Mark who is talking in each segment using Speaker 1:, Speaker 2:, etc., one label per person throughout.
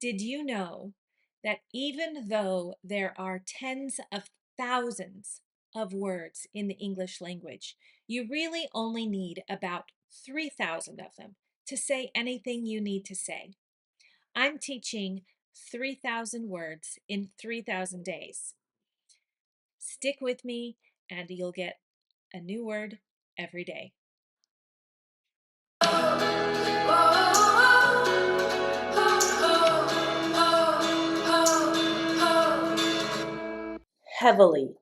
Speaker 1: Did you know that even though there are tens of thousands of words in the English language, you really only need about 3,000 of them to say anything you need to say? I'm teaching 3,000 words in 3,000 days. Stick with me and you'll get a new word every day. Heavily,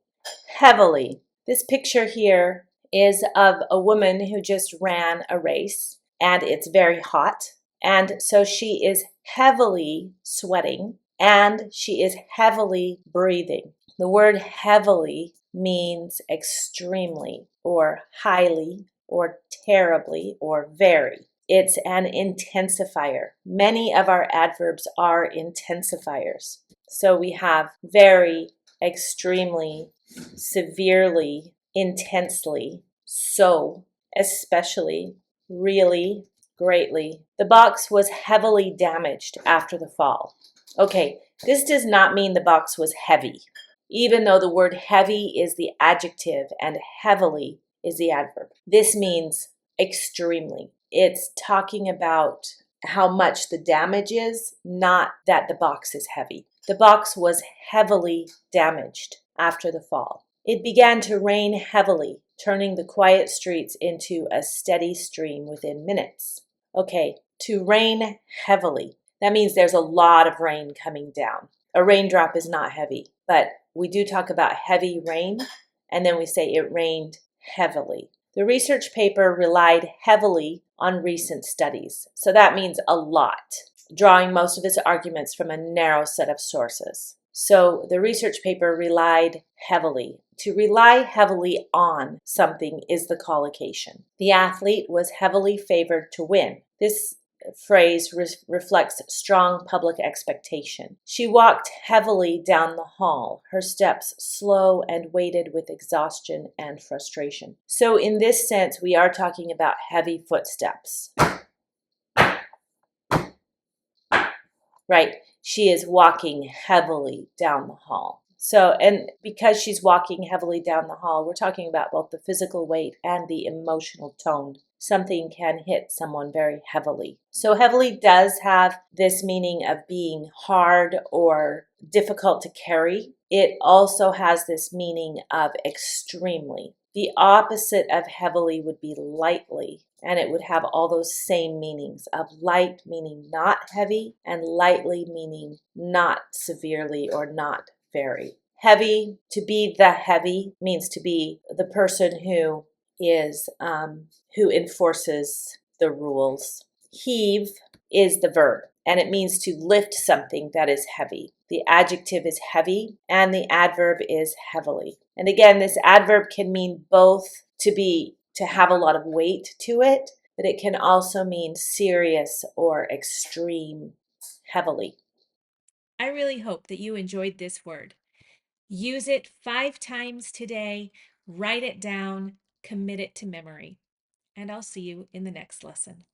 Speaker 1: heavily. This picture here is of a woman who just ran a race and it's very hot. And so she is heavily sweating and she is heavily breathing. The word heavily means extremely or highly or terribly or very. It's an intensifier. Many of our adverbs are intensifiers. So we have very, extremely, severely, intensely, so, especially, really, greatly. The box was heavily damaged after the fall. Okay, this does not mean the box was heavy, even though the word heavy is the adjective and heavily is the adverb. This means extremely. It's talking about how much the damage is, not that the box is heavy. The box was heavily damaged after the fall. It began to rain heavily, turning the quiet streets into a steady stream within minutes. Okay, to rain heavily. That means there's a lot of rain coming down. A raindrop is not heavy, but we do talk about heavy rain, and then we say it rained heavily. The research paper relied heavily on recent studies, so that means a lot, drawing most of its arguments from a narrow set of sources. So the research paper relied heavily. To rely heavily on something is the collocation. The athlete was heavily favored to win. This phrase reflects strong public expectation. She walked heavily down the hall, her steps slow and weighted with exhaustion and frustration. So in this sense, we are talking about heavy footsteps. Right? She is walking heavily down the hall. So, and because she's walking heavily down the hall, we're talking about both the physical weight and the emotional tone. Something can hit someone very heavily. So heavily does have this meaning of being hard or difficult to carry. It also has this meaning of extremely. The opposite of heavily would be lightly, and it would have all those same meanings of light meaning not heavy and lightly meaning not severely or not very. Heavy, to be the heavy, means to be the person who is who enforces the rules. Heave is the verb, and it means to lift something that is heavy. The adjective is heavy, and the adverb is heavily. And again, this adverb can mean both to have a lot of weight to it, but it can also mean serious or extreme, heavily. I really hope that you enjoyed this word. Use it 5 times today, write it down, commit it to memory, and I'll see you in the next lesson.